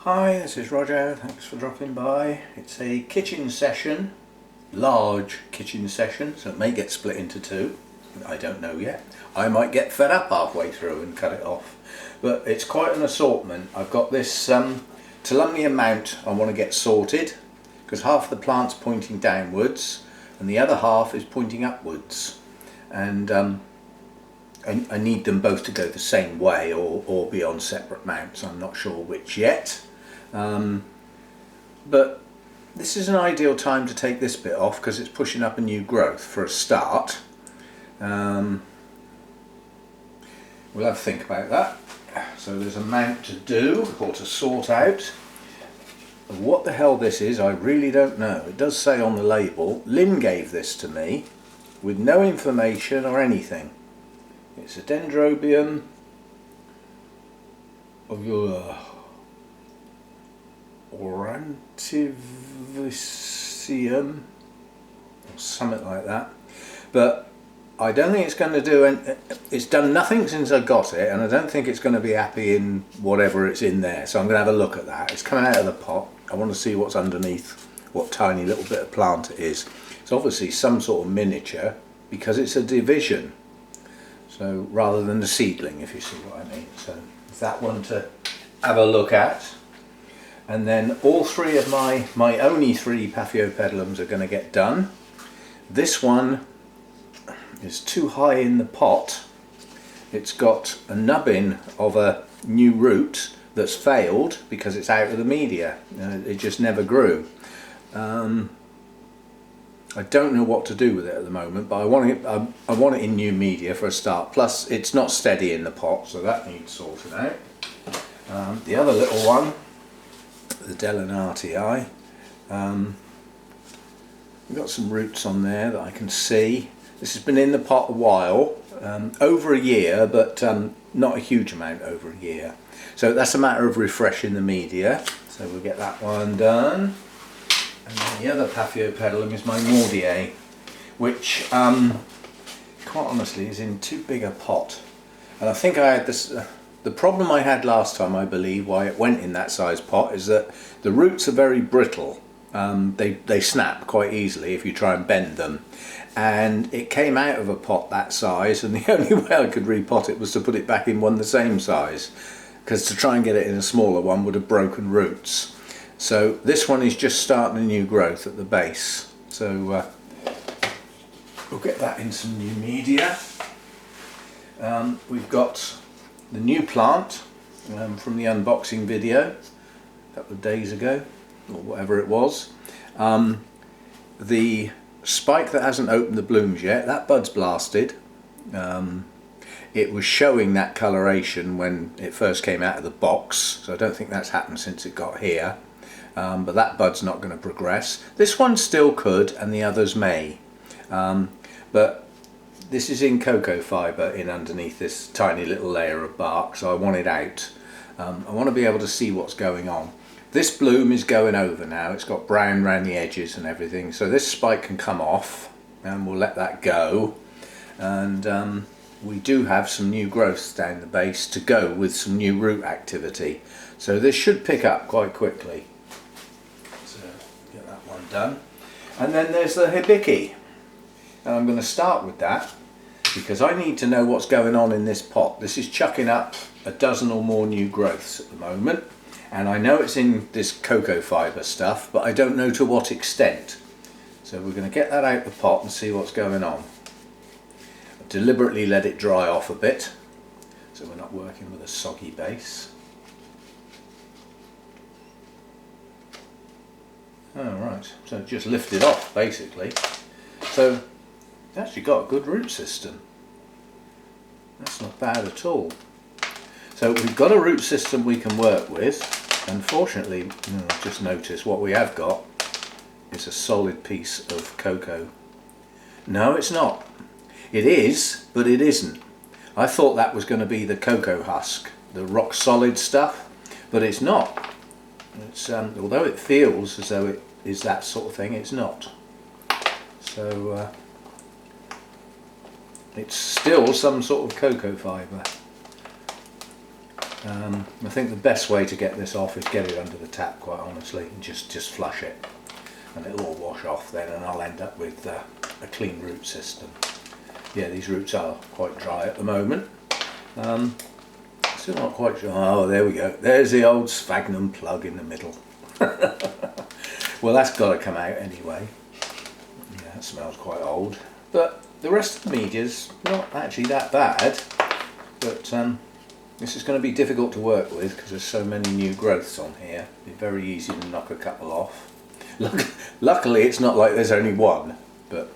Hi, this is Roger, thanks for dropping by. It's a kitchen session, large kitchen session, so it may get split into two. I don't know yet. I might get fed up halfway through and cut it off. But it's quite an assortment. I've got this Tulumnia mount I want to get sorted, because half the plant's pointing downwards and the other half is pointing upwards. And I need them both to go the same way or be on separate mounts. I'm not sure which yet. But this is an ideal time to take this bit off because it's pushing up a new growth for a start. We'll have to think about that. So there's a mount to do or to sort out. What the hell this is, I really don't know. It does say on the label. Lynn gave this to me with no information or anything. It's a Dendrobium of your Orantivicium or something like that, but I don't think it's going to do it's done nothing since I got it, and I don't think it's going to be happy in whatever it's in there, so I'm going to have a look at that. It's coming out of the pot. I want to see what's underneath, what tiny little bit of plant it is. It's obviously some sort of miniature because it's a division, so rather than a seedling, if you see what I mean. So it's that one to have a look at. And then all three of my only three Paphiopedilums are going to get done. This one is too high in the pot. It's got a nubbin of a new root that's failed because it's out of the media. It just never grew. I don't know what to do with it at the moment, but I want it in new media for a start. Plus it's not steady in the pot, so that needs sorting out. The other little one, the Delenatii, we've got some roots on there that I can see. This has been in the pot a while, over a year, but not a huge amount over a year. So that's a matter of refreshing the media. So we'll get that one done. And then the other Paphiopedilum is my Mordier, which quite honestly is in too big a pot. And I think I had this. The problem I had last time, I believe, why it went in that size pot, is that the roots are very brittle. They snap quite easily if you try and bend them. And it came out of a pot that size, and the only way I could repot it was to put it back in one the same size, because to try and get it in a smaller one would have broken roots. So this one is just starting a new growth at the base. So we'll get that in some new media. We've got the new plant from the unboxing video a couple of days ago, or whatever it was. The spike that hasn't opened the blooms yet, that bud's blasted. It was showing that coloration when it first came out of the box, so I don't think that's happened since it got here. But that bud's not going to progress. This one still could, and the others may. But this is in cocoa fibre in underneath this tiny little layer of bark, so I want it out. I want to be able to see what's going on. This bloom is going over now. It's got brown around the edges and everything, so this spike can come off, and we'll let that go. And we do have some new growths down the base to go with some new root activity, so this should pick up quite quickly. So get that one done. And then there's the Hibiki, and I'm going to start with that because I need to know what's going on in this pot. This is chucking up a dozen or more new growths at the moment, and I know it's in this cocoa fibre stuff, but I don't know to what extent. So we're going to get that out of the pot and see what's going on. I've deliberately let it dry off a bit so we're not working with a soggy base. Alright, so it just lifted off basically. So it's actually got a good root system. That's not bad at all. So we've got a root system we can work with. Unfortunately, I've just noticed what we have got is a solid piece of cocoa. No, it's not. It is, but it isn't. I thought that was going to be the cocoa husk, the rock solid stuff, but it's not. It's although it feels as though it is that sort of thing, it's not. So it's still some sort of cocoa fibre. I think the best way to get this off is get it under the tap, quite honestly, and just flush it, and it'll all wash off then, and I'll end up with a clean root system. Yeah, these roots are quite dry at the moment. Still not quite sure. Oh, there we go. There's the old sphagnum plug in the middle. Well, that's got to come out anyway. Yeah, it smells quite old. But the rest of the media's not actually that bad. But this is going to be difficult to work with because there's so many new growths on here. It'd be very easy to knock a couple off. Luckily, it's not like there's only one. But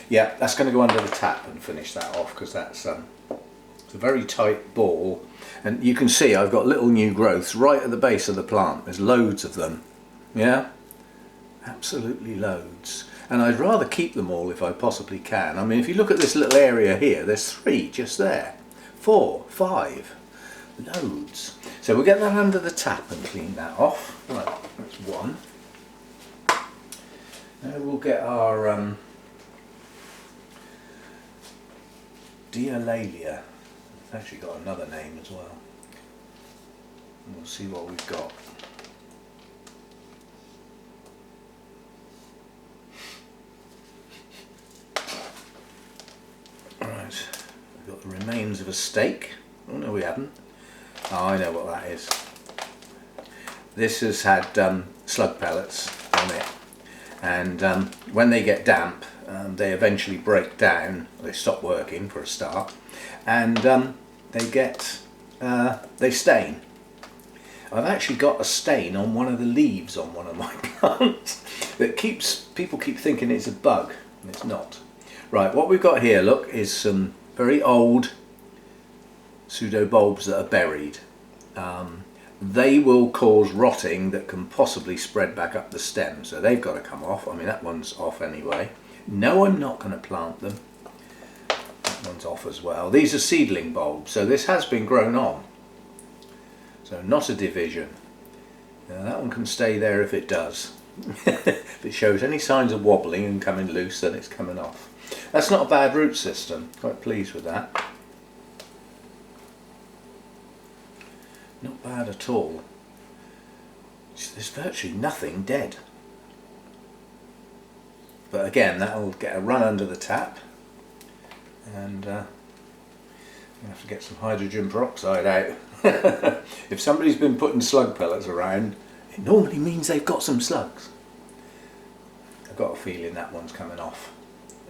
yeah, that's going to go under the tap and finish that off because that's it's a very tight ball. And you can see I've got little new growths right at the base of the plant. There's loads of them. Yeah, absolutely loads. And I'd rather keep them all if I possibly can. I mean, if you look at this little area here, there's 3 just there. 4, 5, loads. So we'll get that under the tap and clean that off. Right, that's one. Now we'll get our Dialalia. It's actually got another name as well. And we'll see what we've got. Right, we've got the remains of a steak. Oh no, we haven't. Oh, I know what that is. This has had slug pellets on it, and when they get damp, they eventually break down. They stop working for a start, and they stain. I've actually got a stain on one of the leaves on one of my plants that people keep thinking it's a bug, and it's not. Right, what we've got here, look, is some very old pseudobulbs that are buried. They will cause rotting that can possibly spread back up the stem, so they've got to come off. I mean, that one's off anyway. No, I'm not going to plant them. That one's off as well. These are seedling bulbs, so this has been grown on. So not a division. Now that one can stay there if it does. If it shows any signs of wobbling and coming loose, then it's coming off. That's not a bad root system. Quite pleased with that. Not bad at all. There's virtually nothing dead. But again, that'll get a run under the tap, and you have to get some hydrogen peroxide out. If somebody's been putting slug pellets around, it normally means they've got some slugs. I've got a feeling that one's coming off.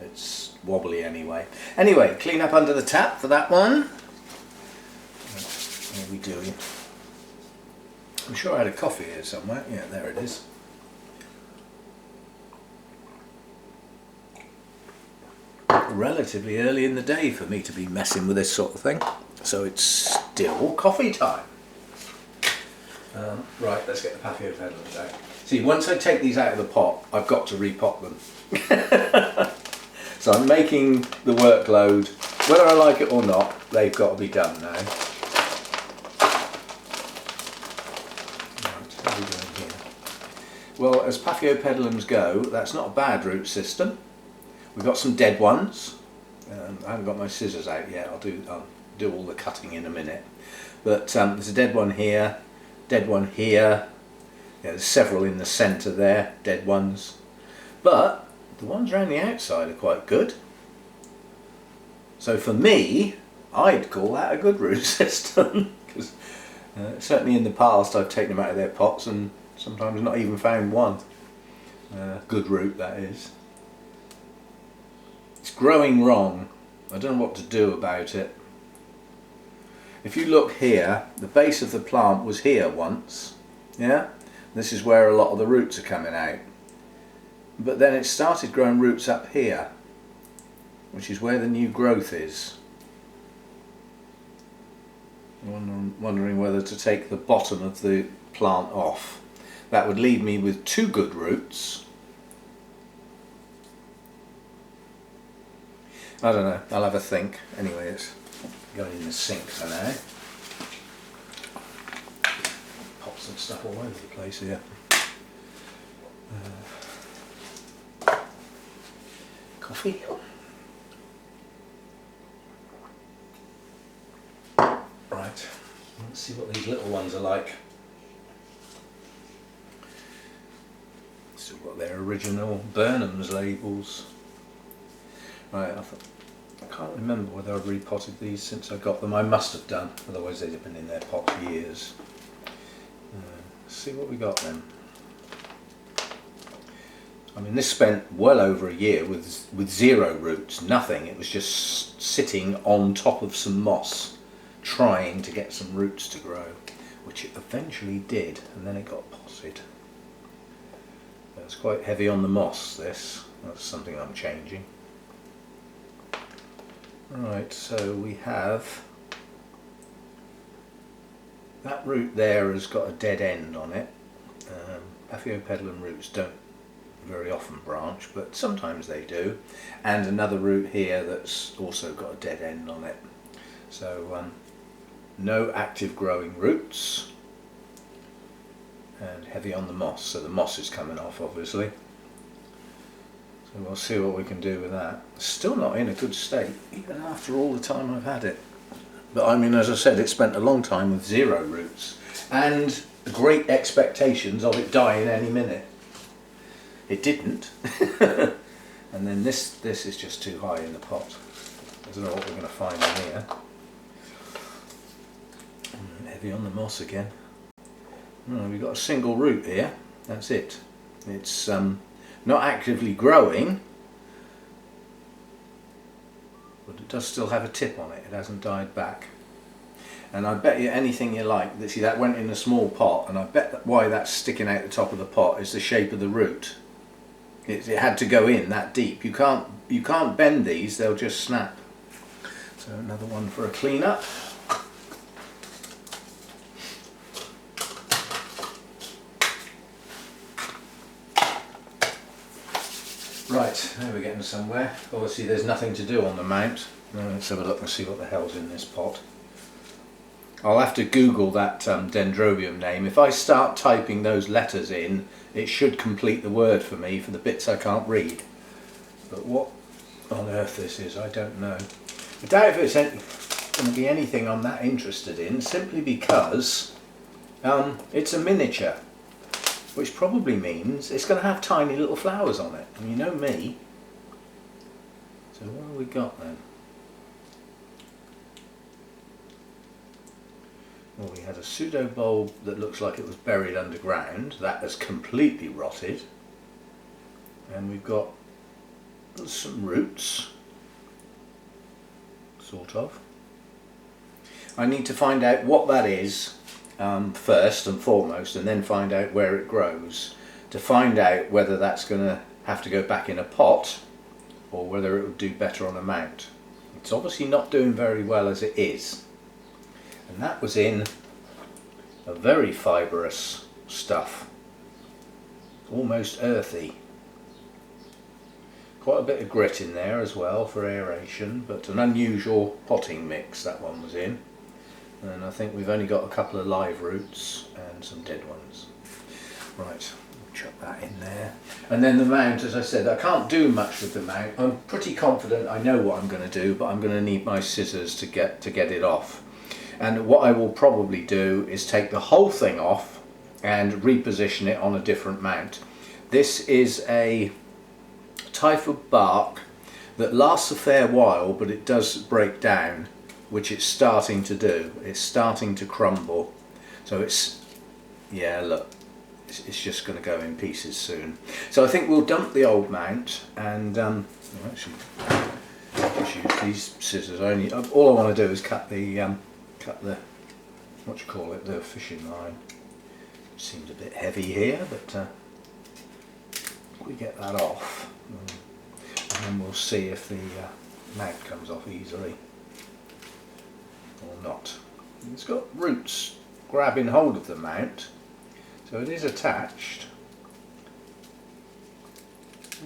It's wobbly anyway. Anyway, clean up under the tap for that one. What are we doing? I'm sure I had a coffee here somewhere. Yeah, there it is. Relatively early in the day for me to be messing with this sort of thing. So it's still coffee time. Right, let's get the patio pedals out. See, once I take these out of the pot, I've got to repot them. So I'm making the workload, whether I like it or not, they've got to be done now. Right, what are we doing here? Well, as patio pedalums go, that's not a bad root system. We've got some dead ones. I haven't got my scissors out yet. I'll do all the cutting in a minute. But there's a dead one here, dead one here. Yeah, there's several in the centre there, dead ones. But the ones around the outside are quite good. So for me, I'd call that a good root system. Because certainly in the past I've taken them out of their pots and sometimes not even found one. Good root, that is. It's growing wrong. I don't know what to do about it. If you look here, the base of the plant was here once. Yeah? This is where a lot of the roots are coming out. But then it started growing roots up here, which is where the new growth is. I'm wondering whether to take the bottom of the plant off. That would leave me with 2 good roots. I don't know, I'll have a think. Anyway, it's going in the sink for now. Pots and stuff all over the place here. Coffee. Right, let's Let's see what these little ones are like. Still got their original Burnham's labels. Right, I can't remember whether I've repotted these since I got them. I must have done, otherwise they'd have been in their pot for years. Let's see what we got then. I mean, this spent well over a year with zero roots, nothing. It was just sitting on top of some moss, trying to get some roots to grow, which it eventually did, and then it got potted. It's quite heavy on the moss, this. That's something I'm changing. Right, so we have that root there has got a dead end on it. Paphiopedilum roots don't very often branch, but sometimes they do, and another root here that's also got a dead end on it. So no active growing roots, and heavy on the moss, so the moss is coming off obviously. So we'll see what we can do with that. It's still not in a good state, even after all the time I've had it. But I mean, as I said, it spent a long time with zero roots, and great expectations of it dying any minute. It didn't. And then this is just too high in the pot. I don't know what we're going to find in here. Heavy on the moss again. We've got a single root here. That's it. It's not actively growing, but it does still have a tip on it. It hasn't died back. And I bet you anything you like, see, that went in a small pot, and I bet that why that's sticking out the top of the pot is the shape of the root. It had to go in that deep. You can't bend these; they'll just snap. So another one for a clean up. Right, now we're getting somewhere. Obviously there's nothing to do on the mount. Let's have a look and see what the hell's in this pot. I'll have to Google that dendrobium name. If I start typing those letters in, it should complete the word for me for the bits I can't read. But what on earth this is, I don't know. I doubt if it's going to be anything I'm that interested in, simply because it's a miniature, which probably means it's going to have tiny little flowers on it. And you know me. So what have we got then? Well, we had a pseudo bulb that looks like it was buried underground. That has completely rotted. And we've got some roots, sort of. I need to find out what that is first and foremost, and then find out where it grows, to find out whether that's going to have to go back in a pot or whether it would do better on a mount. It's obviously not doing very well as it is. And that was in a very fibrous stuff, almost earthy. Quite a bit of grit in there as well for aeration, but an unusual potting mix that one was in. And I think we've only got a couple of live roots and some dead ones. Right, chuck that in there. And then the mount, as I said, I can't do much with the mount. I'm pretty confident I know what I'm going to do, but I'm going to need my scissors to get it off. And what I will probably do is take the whole thing off and reposition it on a different mount. This is a type of bark that lasts a fair while, but it does break down, which it's starting to do. It's starting to crumble. So it's, yeah, look, it's just going to go in pieces soon. So I think we'll dump the old mount and actually just use these scissors only. All I want to do is cut the what do you call it, the fishing line. Seems a bit heavy here, but we get that off, and then we'll see if the mount comes off easily or not. It's got roots grabbing hold of the mount, so it is attached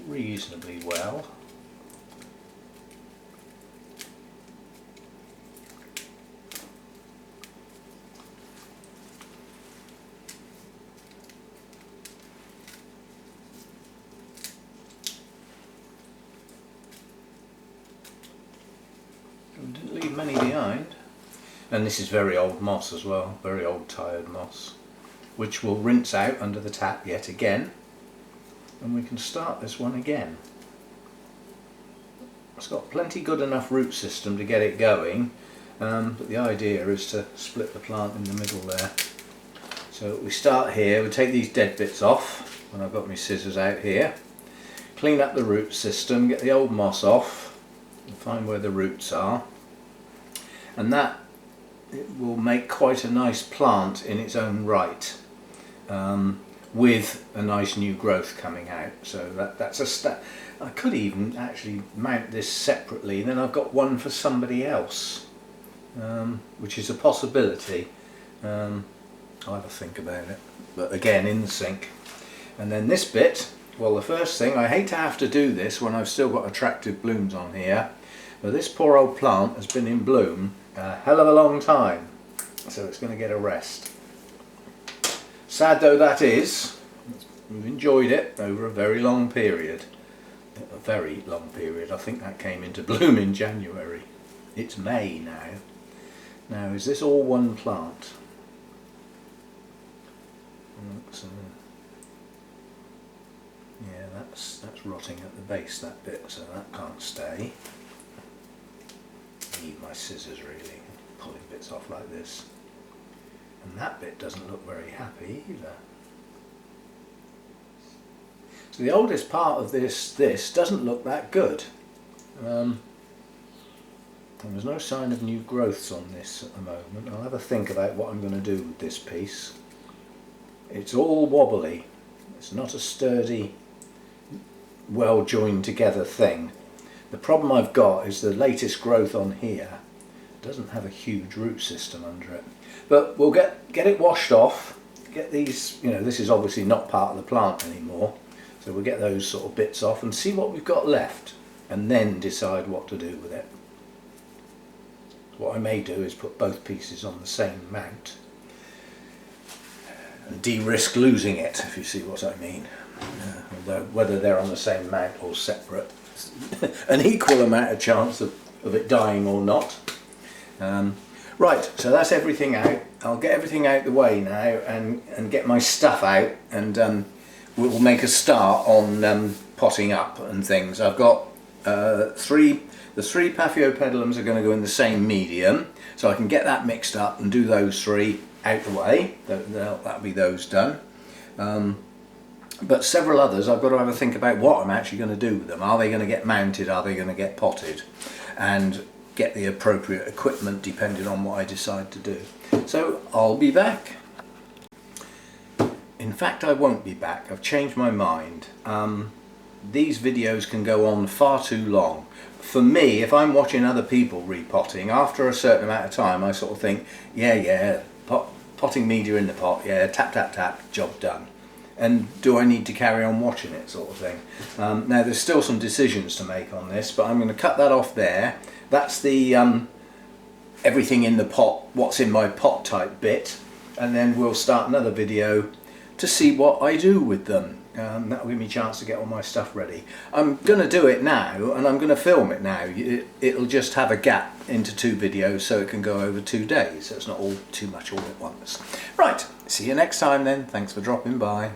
reasonably well. Didn't leave many behind. And this is very old moss as well, very old tired moss, which will rinse out under the tap yet again, and we can start this one again. It's got plenty good enough root system to get it going, but the idea is to split the plant in the middle there. So we start here, we take these dead bits off, and I've got my scissors out here, clean up the root system, get the old moss off, and find where the roots are, and that it will make quite a nice plant in its own right, with a nice new growth coming out. So that's a step. I could even actually mount this separately, then I've got one for somebody else, which is a possibility. I'll have a think about it, but again in the sink. And then this bit, well, the first thing, I hate to have to do this when I've still got attractive blooms on here, but this poor old plant has been in bloom a hell of a long time, so it's going to get a rest. Sad though that is, we've enjoyed it over a very long period. A very long period. I think that came into bloom in January. It's May now. Now, is this all one plant? Yeah, that's rotting at the base, that bit, so that can't stay. I need my scissors really, pulling bits off like this. And that bit doesn't look very happy either. So the oldest part of this doesn't look that good. And there's no sign of new growths on this at the moment. I'll have a think about what I'm going to do with this piece. It's all wobbly. It's not a sturdy, well joined together thing. The problem I've got is the latest growth on here doesn't have a huge root system under it. But we'll get it washed off, get these, this is obviously not part of the plant anymore, so we'll get those sort of bits off and see what we've got left, and then decide what to do with it. What I may do is put both pieces on the same mount and de-risk losing it, if you see what I mean. Although whether they're on the same mount or separate, an equal amount of chance of it dying or not. Right, so that's everything out. I'll get everything out the way now and get my stuff out, and we'll make a start on potting up and things. I've got the three Paphiopedilums are going to go in the same medium, so I can get that mixed up and do those three out the way. That'll be those done. But several others I've got to have a think about what I'm actually going to do with them. Are they going to get mounted? Are they going to get potted? And get the appropriate equipment depending on what I decide to do. So I'll be back. In fact, I won't be back. I've changed my mind. These videos can go on far too long. For me, if I'm watching other people repotting, after a certain amount of time I sort of think, yeah, potting media in the pot, yeah, tap tap tap, job done. And do I need to carry on watching it, sort of thing. Now there's still some decisions to make on this, but I'm going to cut that off there. That's the everything in the pot, what's in my pot type bit, and then we'll start another video to see what I do with them. That'll give me a chance to get all my stuff ready. I'm going to do it now, and I'm going to film it now. It'll just have a gap into two videos, so it can go over 2 days, so it's not all too much all at once. Right, see you next time then. Thanks for dropping by.